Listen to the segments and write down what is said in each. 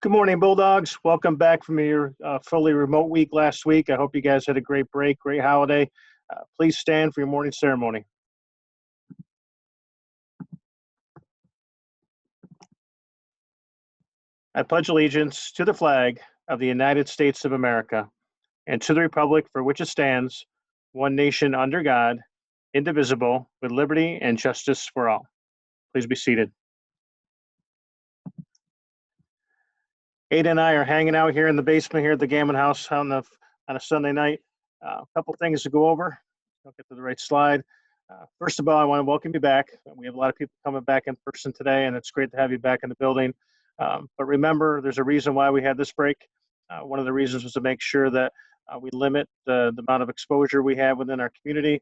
Good morning, Bulldogs. Welcome back from your fully remote week last week. I hope you guys had a great break, great holiday. Please stand for your morning ceremony. I pledge allegiance to the flag of the United States of America and to the republic for which it stands, one nation under God, indivisible, with liberty and justice for all. Please be seated. Ada and I are hanging out here in the basement here at the Gammon House on a Sunday night. A couple things to go over. Don't get to the right slide. First of all, I want to welcome you back. We have a lot of people coming back in person today, and it's great to have you back in the building. But remember, there's a reason why we had this break. One of the reasons was to make sure that we limit the amount of exposure we have within our community,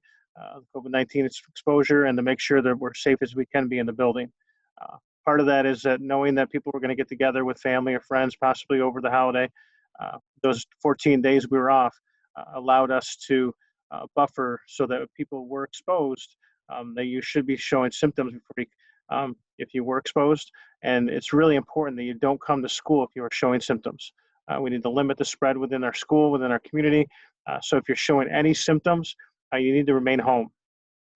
COVID-19 exposure, and to make sure that we're safe as we can be in the building. Part of that is that knowing that people were going to get together with family or friends, possibly over the holiday, those 14 days we were off allowed us to buffer so that if people were exposed, that you should be showing symptoms before if you were exposed. And it's really important that you don't come to school if you are showing symptoms. We need to limit the spread within our school, within our community. So if you're showing any symptoms, you need to remain home.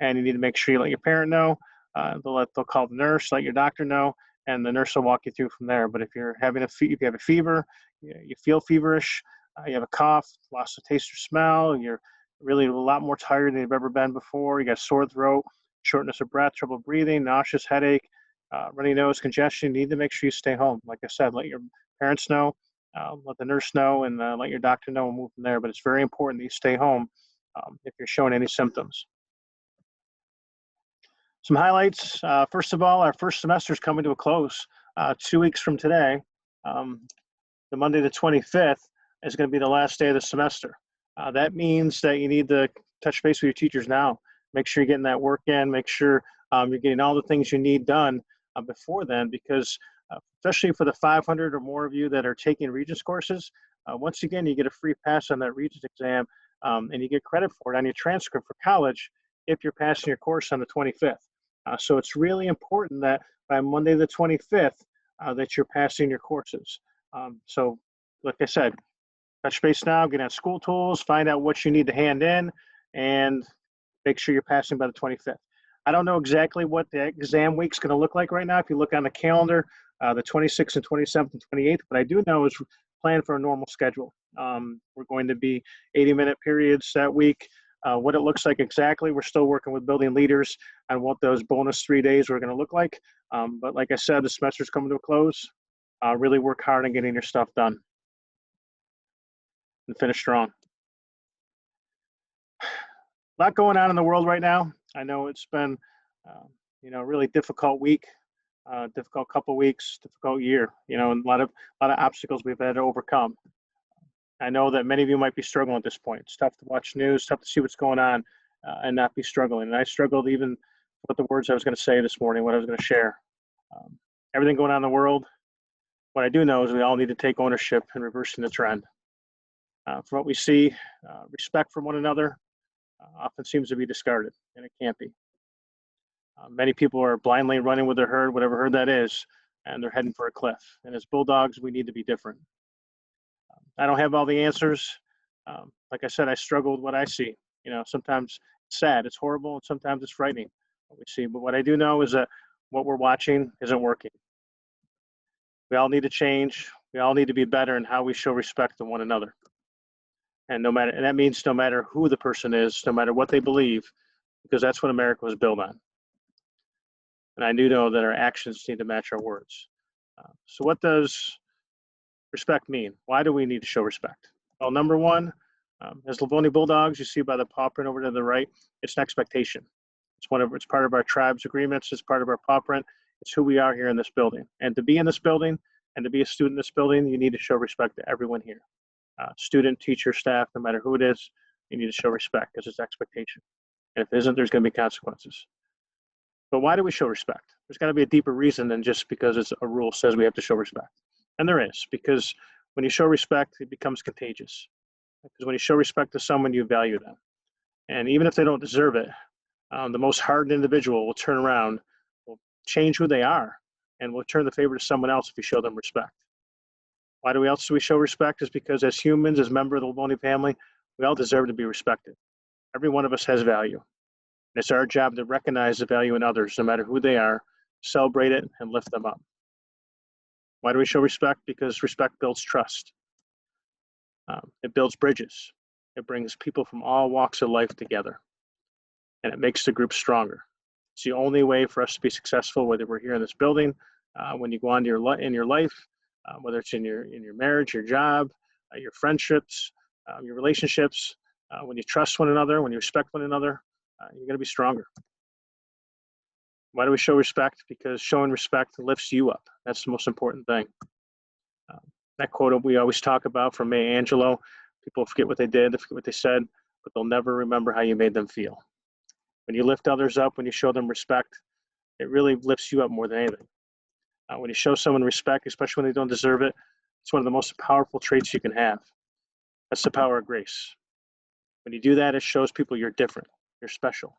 And you need to make sure you let your parent know. They'll call the nurse, let your doctor know, and the nurse will walk you through from there. But if you're having if you have a fever, you feel feverish, you have a cough, loss of taste or smell, you're really a lot more tired than you've ever been before, you got sore throat, shortness of breath, trouble breathing, nauseous headache, runny nose, congestion, you need to make sure you stay home. Like I said, let your parents know, let the nurse know, and let your doctor know and move from there. But it's very important that you stay home if you're showing any symptoms. Some highlights. First of all, our first semester is coming to a close 2 weeks from today. The Monday the 25th is going to be the last day of the semester. That means that you need to touch base with your teachers now. Make sure you're getting that work in. Make sure you're getting all the things you need done before then, because especially for the 500 or more of you that are taking Regents courses, once again, you get a free pass on that Regents exam, and you get credit for it on your transcript for college if you're passing your course on the 25th. So it's really important that by Monday the 25th that you're passing your courses. So like I said, touch base now, get on school tools, find out what you need to hand in, and make sure you're passing by the 25th. I don't know exactly what the exam week's going to look like right now. If you look on the calendar, the 26th and 27th and 28th, what I do know is plan for a normal schedule. We're going to be 80-minute periods that week. What it looks like exactly, we're still working with building leaders on what those bonus 3 days are going to look like. But like I said, the semester's coming to a close. Really work hard on getting your stuff done and finish strong. A lot going on in the world right now. I know it's been, a really difficult week, difficult couple weeks, difficult year. And a lot of obstacles we've had to overcome. I know that many of you might be struggling at this point. It's tough to watch news, tough to see what's going on and not be struggling. And I struggled even with the words I was going to say this morning, what I was going to share. Everything going on in the world, what I do know is we all need to take ownership in reversing the trend. From what we see, respect for one another often seems to be discarded, and it can't be. Many people are blindly running with their herd, whatever herd that is, and they're heading for a cliff. And as Bulldogs, we need to be different. I don't have all the answers. Like I said, I struggle with what I see. Sometimes it's sad, it's horrible, and sometimes it's frightening what we see. But what I do know is that what we're watching isn't working. We all need to change. We all need to be better in how we show respect to one another. And that means no matter who the person is, no matter what they believe, because that's what America was built on. And I do know that our actions need to match our words. So what does respect mean? Why do we need to show respect? Well, number one, as Livonia Bulldogs, you see by the paw print over to the right, it's an expectation. It's part of our tribe's agreements. It's part of our paw print. It's who we are here in this building. And to be in this building and to be a student in this building, you need to show respect to everyone here. Student, teacher, staff, no matter who it is, you need to show respect because it's expectation. And if it isn't, there's going to be consequences. But why do we show respect? There's got to be a deeper reason than just because it's a rule says we have to show respect. And there is, because when you show respect, it becomes contagious. Because when you show respect to someone, you value them. And even if they don't deserve it, the most hardened individual will turn around, will change who they are, and will turn the favor to someone else if you show them respect. Why do we show respect? Is because as humans, as members of the Maloney family, we all deserve to be respected. Every one of us has value. And it's our job to recognize the value in others, no matter who they are, celebrate it, and lift them up. Why do we show respect? Because respect builds trust. It builds bridges. It brings people from all walks of life together. And it makes the group stronger. It's the only way for us to be successful, whether we're here in this building, when you go on to your life, whether it's in your marriage, your job, your friendships, your relationships. When you trust one another, when you respect one another, you're going to be stronger. Why do we show respect? Because showing respect lifts you up. That's the most important thing. That quote we always talk about from Maya Angelou: people forget what they did, they forget what they said, but they'll never remember how you made them feel. When you lift others up, when you show them respect, it really lifts you up more than anything. When you show someone respect, especially when they don't deserve it, it's one of the most powerful traits you can have. That's the power of grace. When you do that, it shows people you're different, you're special.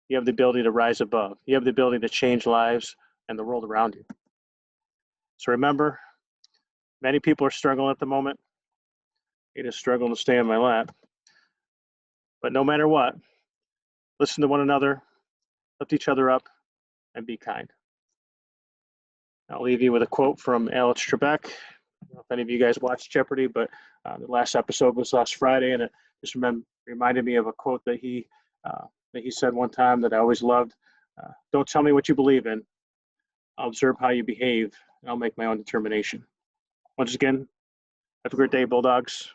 You have the ability to rise above. You have the ability to change lives and the world around you. So remember, many people are struggling at the moment. It is struggling to stay on my lap. But no matter what, listen to one another, lift each other up, and be kind. I'll leave you with a quote from Alex Trebek. I don't know if any of you guys watched Jeopardy, but the last episode was last Friday, and it just reminded me of a quote that he said one time that I always loved. Don't tell me what you believe in. I'll observe how you behave, and I'll make my own determination. Once again, have a great day, Bulldogs.